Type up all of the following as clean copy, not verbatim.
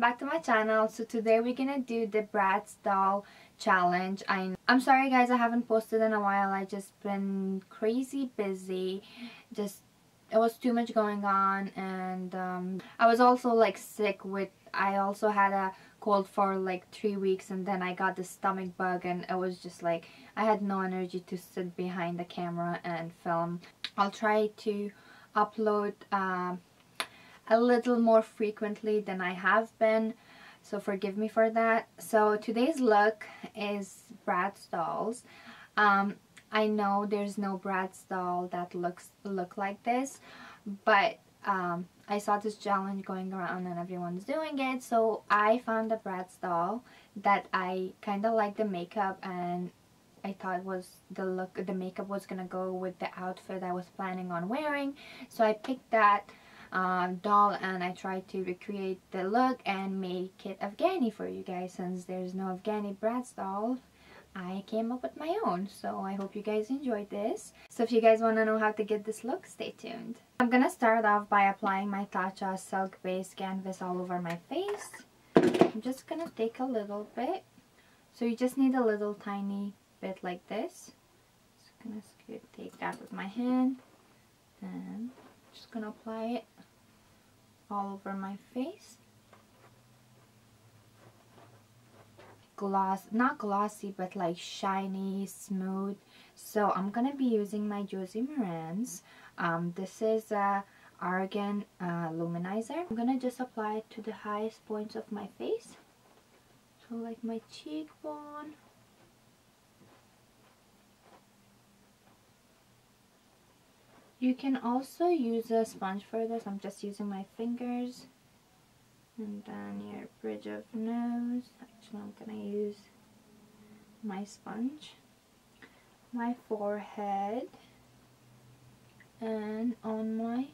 back to my channel. So today we're gonna do the Bratz Doll challenge. I'm sorry guys, I haven't posted in a while. I just been crazy busy. It was too much going on, and I was also like sick with, I also had a cold for like 3 weeks, and then I got the stomach bug, and it was just like I had no energy to sit behind the camera and film. I'll try to upload a little more frequently than I have been, so forgive me for that. So today's look is Bratz dolls. I know there's no Bratz doll that look like this, but I saw this challenge going around and everyone's doing it, so I found a Bratz doll that I kind of like the makeup, and I thought the makeup was gonna go with the outfit I was planning on wearing, so I picked that doll and I tried to recreate the look and make it Afghani for you guys. Since there's no Afghani Bratz doll, I came up with my own, so I hope you guys enjoyed this. So if you guys want to know how to get this look, stay tuned. I'm gonna start off by applying my Tatcha silk base canvas all over my face. I'm just gonna take a little bit, so you just need a little tiny bit like this. Just gonna take that with my hand and just gonna apply it all over my face. Not glossy, but like shiny, smooth. So I'm gonna be using my Josie Marans. This is a argan luminizer. I'm gonna just apply it to the highest points of my face, so like my cheekbone, you can also use a sponge for this. I'm just using my fingers. And then your bridge of nose. Actually, I'm gonna use my sponge. My forehead. And on my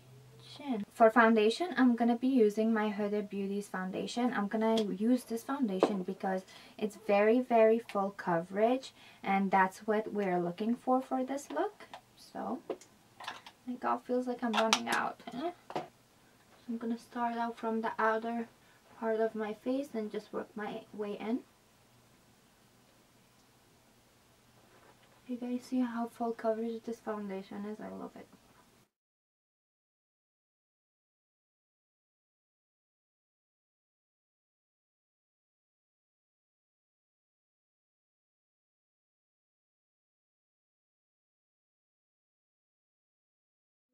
chin. For foundation, I'm gonna be using my Huda Beauty's foundation. I'm gonna use this foundation because it's very, very full coverage, and that's what we're looking for this look. So, my god, feels like I'm running out. I'm gonna start out from the outer part of my face and just work my way in. You guys see how full coverage this foundation is? I love it.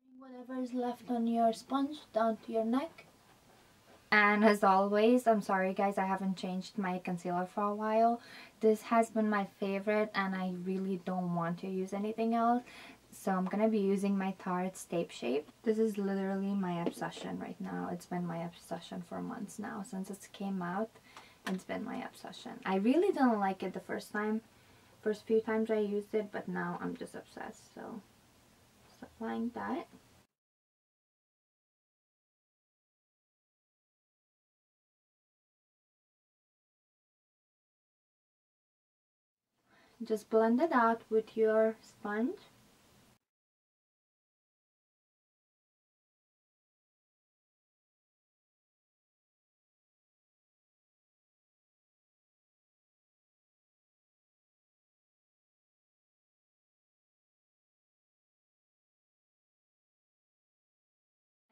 Bring whatever is left on your sponge down to your neck. And as always, I'm sorry guys, I haven't changed my concealer for a while. This has been my favorite and I really don't want to use anything else. So I'm going to be using my Tarte Stay Shape. This is literally my obsession right now. It's been my obsession for months now. Since it came out, it's been my obsession. I really didn't like it the first few times I used it, but now I'm just obsessed. So just applying that. Just blend it out with your sponge.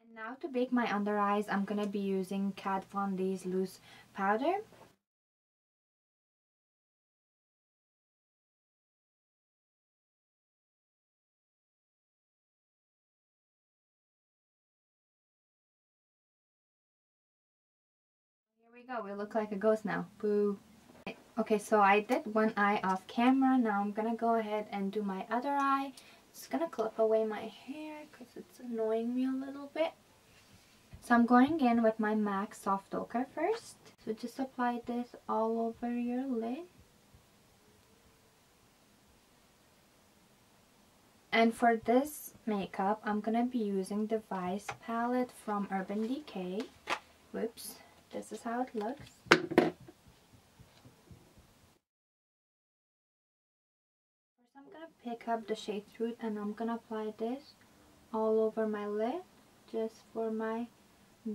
And now to bake my under eyes, I'm gonna be using Kat Von D's loose powder. Here we go, we look like a ghost now. Boo. Okay, so I did one eye off camera. Now I'm gonna go ahead and do my other eye. Just gonna clip away my hair because it's annoying me a little bit. So I'm going in with my MAC Soft Ochre first. So just apply this all over your lid. And for this makeup, I'm gonna be using the Vice palette from Urban Decay. Whoops. This is how it looks. First I'm gonna pick up the shade Truth and I'm gonna apply this all over my lid just for my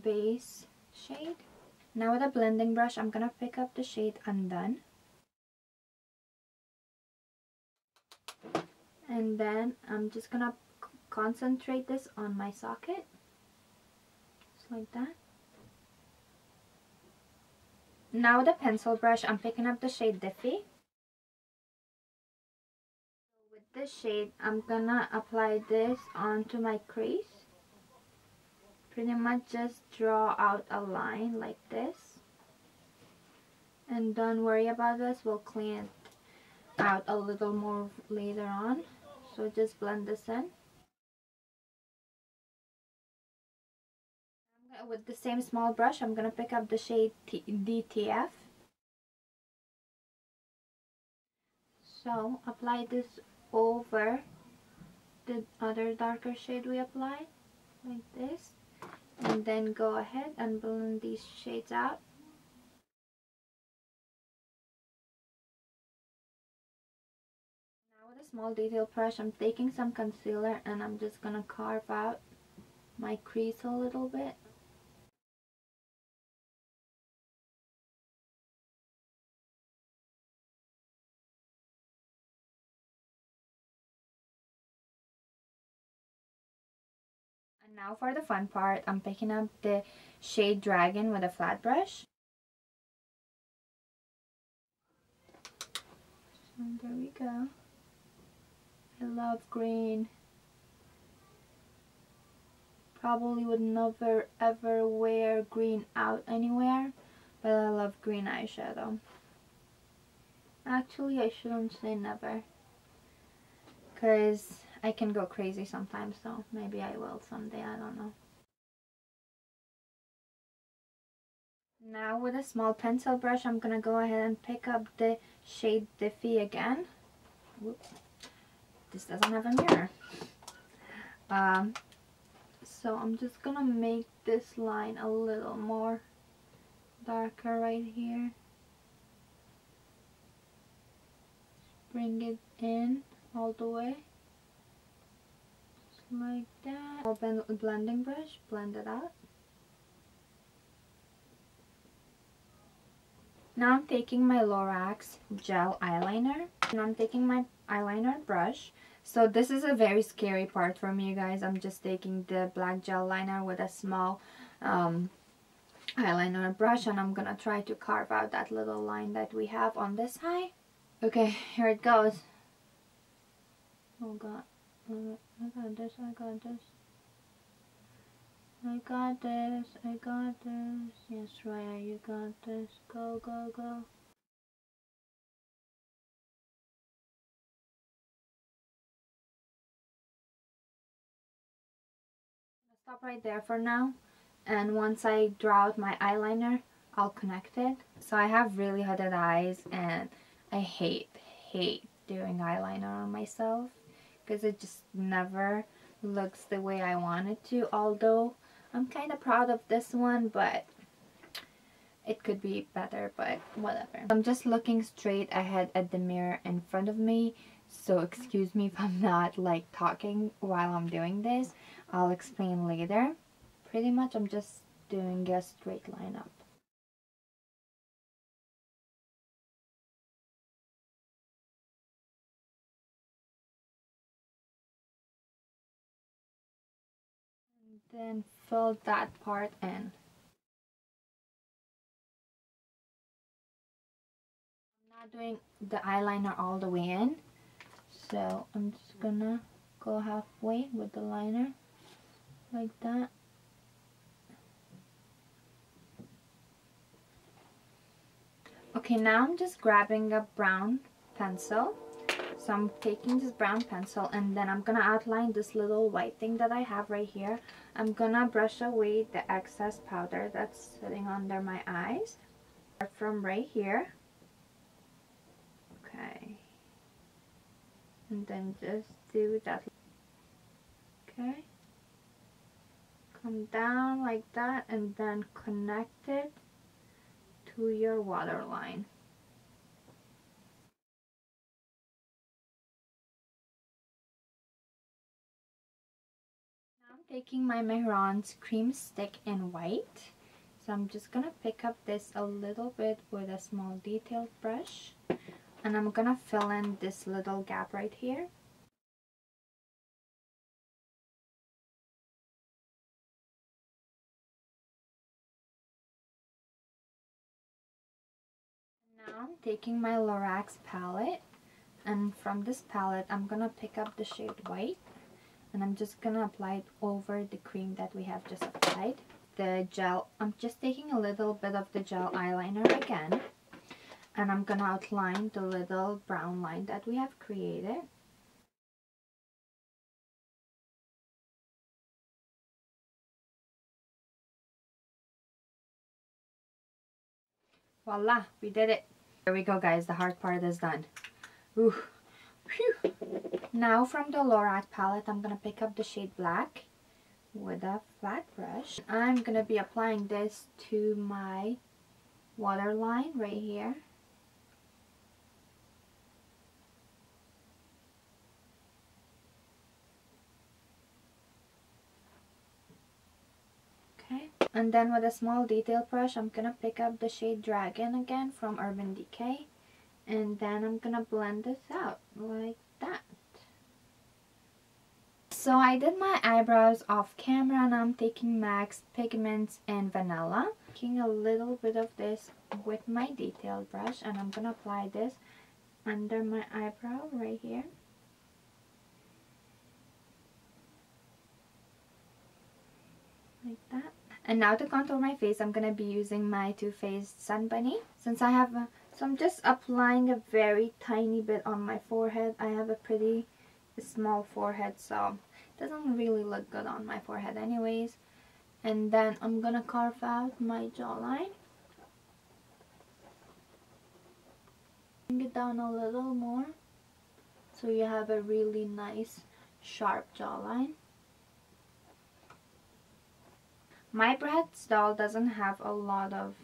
base shade. Now with a blending brush, I'm gonna pick up the shade Undone. And then I'm just gonna concentrate this on my socket. Just like that. Now with a pencil brush, I'm picking up the shade Diffy. With this shade, I'm gonna apply this onto my crease. Pretty much just draw out a line like this. And don't worry about this, we'll clean it out a little more later on. So just blend this in. With the same small brush, I'm gonna pick up the shade DTF. So apply this over the other darker shade we applied, like this. And then go ahead and blend these shades out. Now with a small detail brush, I'm taking some concealer and I'm just gonna carve out my crease a little bit. And now for the fun part, I'm picking up the shade Dragon with a flat brush. So there we go. I love green. Probably would never ever wear green out anywhere, but I love green eyeshadow. Actually, I shouldn't say never, because I can go crazy sometimes, so maybe I will someday, I don't know. Now with a small pencil brush, I'm gonna go ahead and pick up the shade Diffy again. Whoops. This doesn't have a mirror. So I'm just gonna make this line a little more darker right here. Bring it in all the way. Just like that. Open a blending brush, blend it out. Now I'm taking my Lorac gel eyeliner. And I'm taking my eyeliner brush. So this is a very scary part for me, you guys. I'm just taking the black gel liner with a small eyeliner brush, and I'm gonna try to carve out that little line that we have on this side. Okay, here it goes. Oh god. I got this, I got this. I got this, I got this. Yes, Roya, you got this. Go, go, go. Stop right there for now, and once I draw out my eyeliner, I'll connect it. So I have really hooded eyes, and I hate doing eyeliner on myself because it just never looks the way I want it to, although I'm kind of proud of this one, but it could be better, but whatever. I'm just looking straight ahead at the mirror in front of me, so excuse me if I'm not like talking while I'm doing this. I'll explain later. Pretty much I'm just doing a straight line up. And then fill that part in. I'm not doing the eyeliner all the way in, so I'm just gonna go halfway with the liner like that. Okay, now I'm just grabbing a brown pencil. So I'm taking this brown pencil and then I'm gonna outline this little white thing that I have right here. I'm gonna brush away the excess powder that's sitting under my eyes. From right here. Okay. And then just do that. Okay. Come down like that and then connect it to your waterline. Now I'm taking my Mehron Cream Stick in white. So So I'm just gonna pick up this a little bit with a small detailed brush, and I'm gonna fill in this little gap right here. Now I'm taking my Lorac palette, and from this palette I'm gonna pick up the shade White, and I'm just gonna apply it over the cream that we have just applied. The gel, I'm just taking a little bit of the gel eyeliner again, and I'm gonna outline the little brown line that we have created. Voila, we did it. There we go, guys, the hard part is done. Ooh. Phew. Now from the Lorac palette, I'm gonna pick up the shade Black with a flat brush. I'm gonna be applying this to my waterline right here. Okay, and then with a small detail brush, I'm gonna pick up the shade Dragon again from Urban Decay, and then I'm gonna blend this out like that. So I did my eyebrows off camera, and I'm taking MAC's Pigments and Vanilla. Taking a little bit of this with my detail brush, and I'm gonna apply this under my eyebrow right here. Like that. And now to contour my face, I'm gonna be using my Too Faced Sun Bunny. Since I have so I'm just applying a very tiny bit on my forehead. I have a pretty small forehead, so it doesn't really look good on my forehead anyways. And then I'm gonna carve out my jawline. Bring it down a little more so you have a really nice sharp jawline. My Bratz doll doesn't have a lot of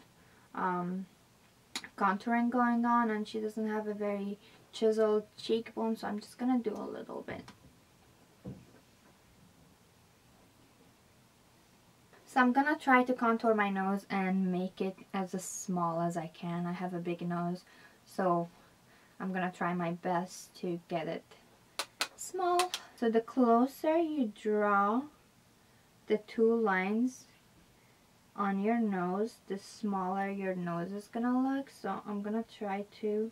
contouring going on, and she doesn't have a very chiseled cheekbone, so I'm just gonna do a little bit. So I'm gonna try to contour my nose and make it as small as I can. I have a big nose, so I'm gonna try my best to get it small. So the closer you draw the two lines on your nose, the smaller your nose is gonna look. So I'm gonna try to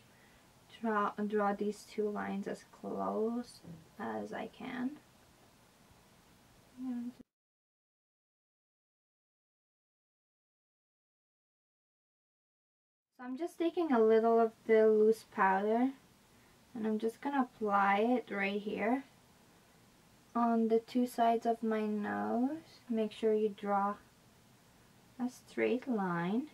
draw these two lines as close as I can. So I'm just taking a little of the loose powder, and I'm just gonna apply it right here on the two sides of my nose. Make sure you draw a straight line,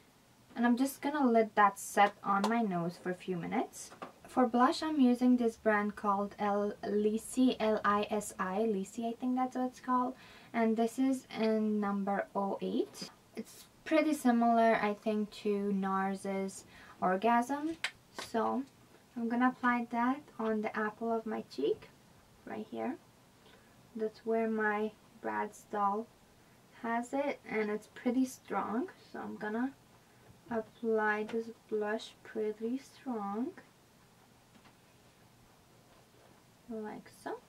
and I'm just gonna let that set on my nose for a few minutes. For blush, I'm using this brand called LiSi, L-I-S-I, LiSi, I think that's what it's called, and this is in number 08. It's pretty similar, I think, to NARS's Orgasm. So I'm gonna apply that on the apple of my cheek right here. That's where my Bratz doll has it, and it's pretty strong, so I'm gonna apply this blush pretty strong, like so.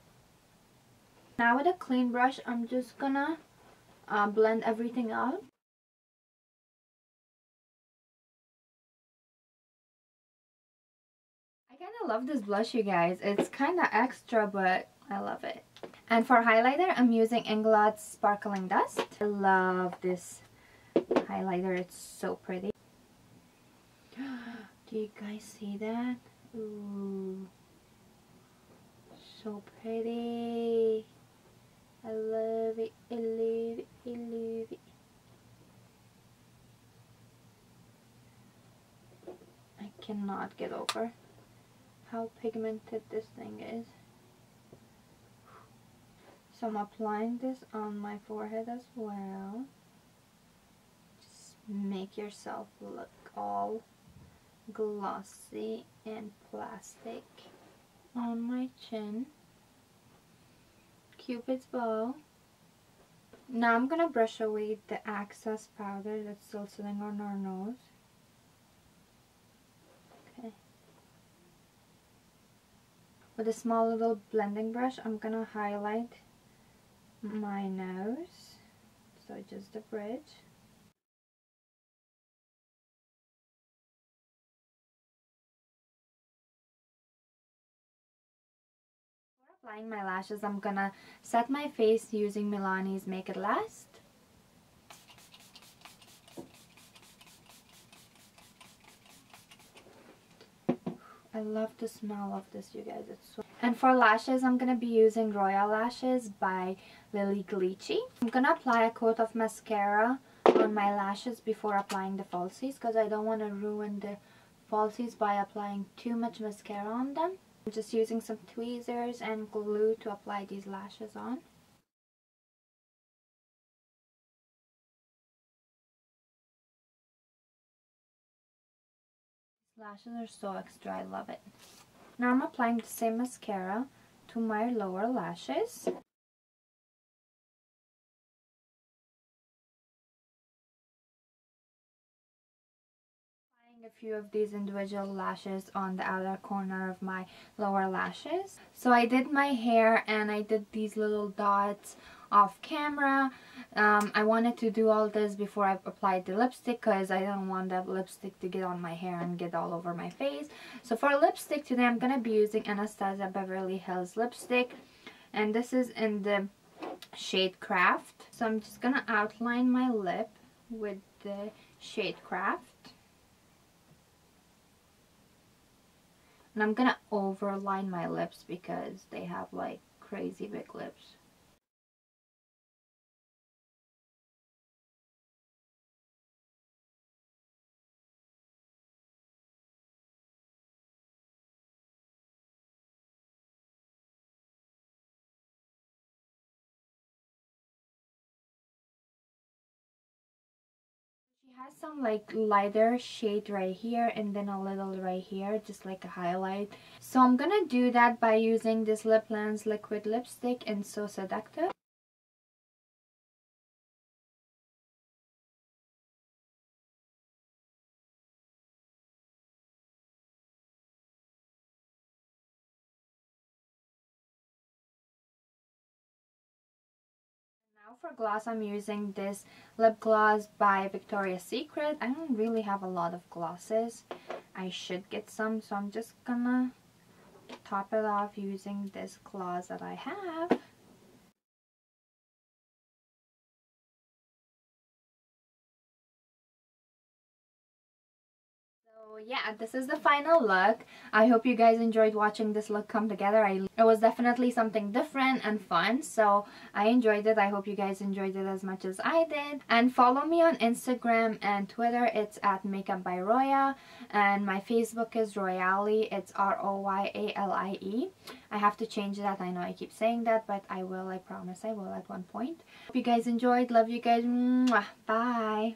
Now with a clean brush, I'm just gonna blend everything out. I kind of love this blush, you guys. It's kind of extra, but I love it. And for highlighter, I'm using Inglot's Sparkling Dust. I love this highlighter. It's so pretty. Do you guys see that? Ooh. So pretty. I love it. I love it. I love it. I cannot get over how pigmented this thing is. So I'm applying this on my forehead as well. Just make yourself look all glossy and plastic. On my chin, Cupid's bow. Now I'm gonna brush away the excess powder that's still sitting on our nose. Okay. With a small little blending brush, I'm gonna highlight my nose. So just the bridge. For applying my lashes, I'm gonna set my face using Milani's Make It Last. I love the smell of this, you guys. It's so... And for lashes, I'm gonna be using Roya lashes by Lilly. I'm gonna apply a coat of mascara on my lashes before applying the falsies, because I don't want to ruin the falsies by applying too much mascara on them. I'm just using some tweezers and glue to apply these lashes on. These lashes are so extra, I love it. Now I'm applying the same mascara to my lower lashes. Applying a few of these individual lashes on the outer corner of my lower lashes. So I did my hair and I did these little dots off camera. I wanted to do all this before I applied the lipstick because I don't want that lipstick to get on my hair and get all over my face. So for lipstick today, I'm going to be using Anastasia Beverly Hills lipstick, and this is in the shade Craft. So I'm just going to outline my lip with the shade Craft. And I'm going to overline my lips because they have like crazy big lips. She has some like lighter shade right here and then a little right here, just like a highlight. So I'm gonna do that by using this Lip Lens liquid lipstick in So Seductive. Now for gloss, I'm using this lip gloss by Victoria's Secret. I don't really have a lot of glosses. I should get some, so I'm just gonna top it off using this gloss that I have. So yeah, this is the final look. I hope you guys enjoyed watching this look come together. It was definitely something different and fun, so I enjoyed it. I hope you guys enjoyed it as much as I did. And follow me on Instagram and Twitter. It's at Makeup by Roya, and my Facebook is Royale. It's Royalie. I have to change that. I know I keep saying that, but I will. I promise I will at one point. Hope you guys enjoyed. Love you guys. Mwah. Bye.